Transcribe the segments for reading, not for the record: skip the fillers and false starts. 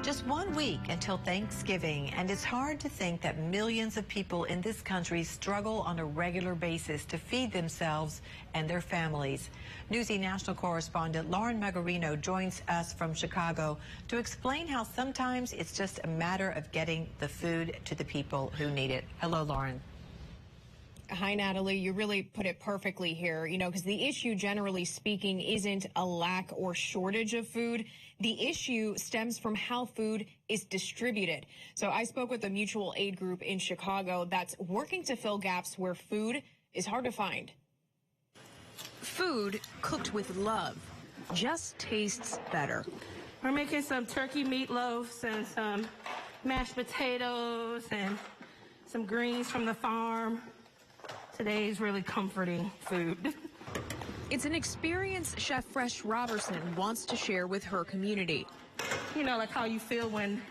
Just 1 week until Thanksgiving, and it's hard to think that millions of people in this country struggle on a regular basis to feed themselves and their families. Newsy national correspondent Lauren Megarino joins us from Chicago to explain how sometimes it's just a matter of getting the food to the people who need it. Hello, Lauren. Hi, Natalie. You really put it perfectly here, because the issue, generally speaking, isn't a lack or shortage of food. The issue stems from how food is distributed. So I spoke with a mutual aid group in Chicago that's working to fill gaps where food is hard to find. Food cooked with love just tastes better. We're making some turkey meatloaves and some mashed potatoes and some greens from the farm. Today's really comforting food. It's an experience Chef Fresh Robertson wants to share with her community. Like how you feel when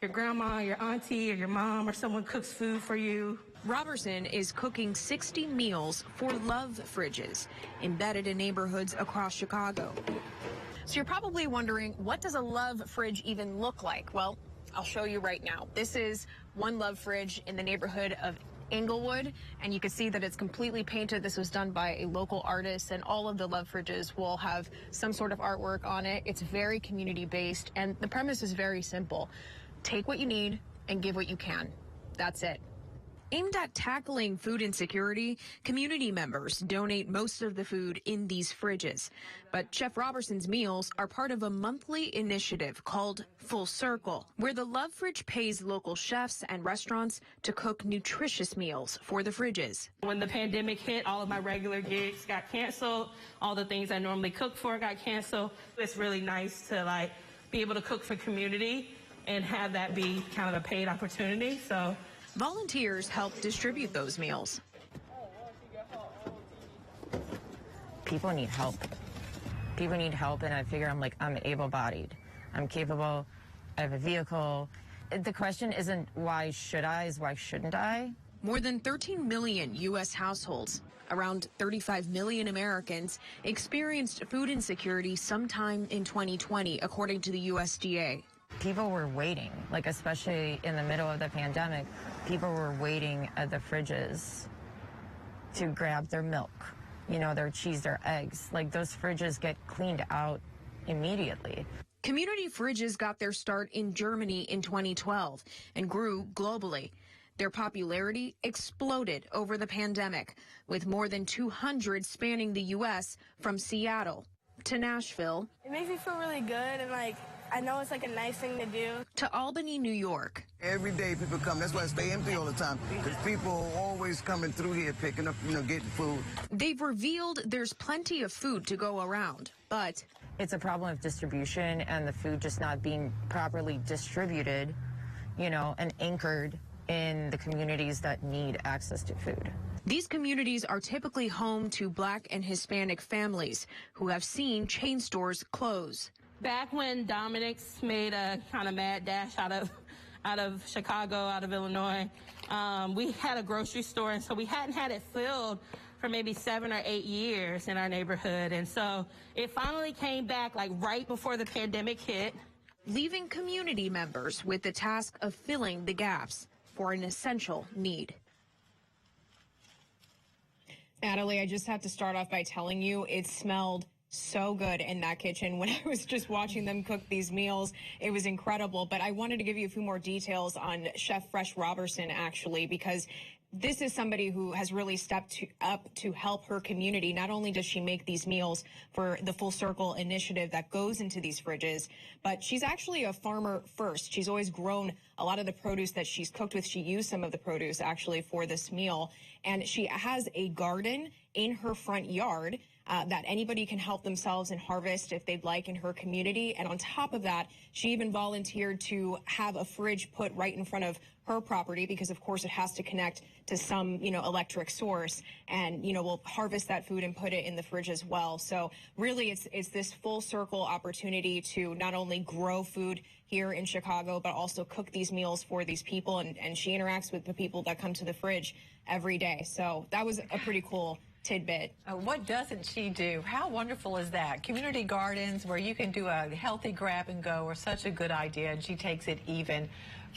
your grandma, your auntie, or your mom or someone cooks food for you. Robertson is cooking 60 meals for Love Fridges, embedded in neighborhoods across Chicago. So you're probably wondering, what does a Love Fridge even look like? Well, I'll show you right now. This is one Love Fridge in the neighborhood of Inglewood, and you can see that it's completely painted. This was done by a local artist, and all of the Love Fridges will have some sort of artwork on it. It's very community-based, and the premise is very simple. Take what you need and give what you can. That's it. Aimed at tackling food insecurity, community members donate most of the food in these fridges. But Chef Robertson's meals are part of a monthly initiative called Full Circle, where the Love Fridge pays local chefs and restaurants to cook nutritious meals for the fridges. When the pandemic hit, all of my regular gigs got canceled. All the things I normally cook for got canceled. It's really nice to be able to cook for community and have that be kind of a paid opportunity. So volunteers help distribute those meals. People need help. People need help, and I figure I'm able-bodied. I'm capable. I have a vehicle. The question isn't why should I, is why shouldn't I? More than 13 million U.S. households, around 35 million Americans, experienced food insecurity sometime in 2020, according to the USDA. People were waiting, especially in the middle of the pandemic, people were waiting at the fridges to grab their milk, their cheese, their eggs. Those fridges get cleaned out immediately. Community fridges got their start in Germany in 2012 and grew globally. Their popularity exploded over the pandemic, with more than 200 spanning the U.S. from Seattle to Nashville. It makes me feel really good, and I know it's a nice thing to do. To Albany, New York. Every day people come. That's why I stay empty all the time, because people are always coming through here picking up, getting food. They've revealed there's plenty of food to go around, but it's a problem of distribution and the food just not being properly distributed, and anchored in the communities that need access to food. These communities are typically home to Black and Hispanic families who have seen chain stores close. Back when Dominic's made a kind of mad dash out of Chicago, out of Illinois, we had a grocery store, and so we hadn't had it filled for maybe 7 or 8 years in our neighborhood. And so it finally came back right before the pandemic hit, leaving community members with the task of filling the gaps for an essential need. Natalie, I just have to start off by telling you it smelled so good in that kitchen when I was just watching them cook these meals. It was incredible. But I wanted to give you a few more details on Chef Fresh Robertson, actually, because this is somebody who has really stepped up to help her community. Not only does she make these meals for the Full Circle initiative that goes into these fridges, but she's actually a farmer first. She's always grown a lot of the produce that she's cooked with. She used some of the produce actually for this meal. And she has a garden in her front yard that anybody can help themselves and harvest if they'd like in her community. And on top of that, she even volunteered to have a fridge put right in front of her property because, of course, it has to connect to some, electric source. And, we'll harvest that food and put it in the fridge as well. So really, it's this full circle opportunity to not only grow food here in Chicago, but also cook these meals for these people. And she interacts with the people that come to the fridge every day. So that was a pretty cool tidbit. What doesn't she do? How wonderful is that? Community gardens where you can do a healthy grab and go are such a good idea, and she takes it even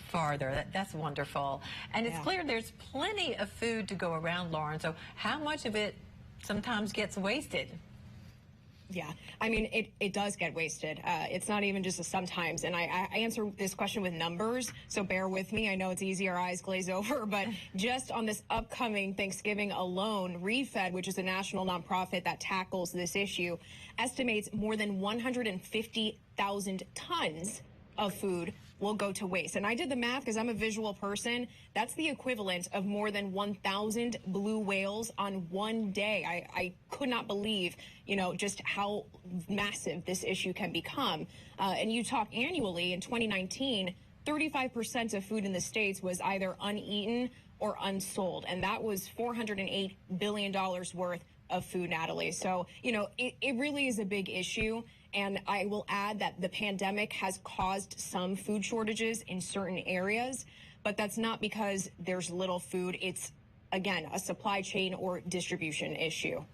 farther. That's wonderful. And it's clear there's plenty of food to go around, Lauren. So how much of it sometimes gets wasted? Yeah, I mean, it does get wasted. It's not even just a sometimes. And I answer this question with numbers, so bear with me. I know it's easy, our eyes glaze over, but just on this upcoming Thanksgiving alone, ReFed, which is a national nonprofit that tackles this issue, estimates more than 150,000 tons of food will go to waste. And I did the math because I'm a visual person. That's the equivalent of more than 1,000 blue whales on one day. I could not believe, just how massive this issue can become. And you talk annually in 2019, 35% of food in the States was either uneaten or unsold. And that was $408 billion worth of food, Natalie. So, it really is a big issue. And I will add that the pandemic has caused some food shortages in certain areas, but that's not because there's little food. It's, again, a supply chain or distribution issue.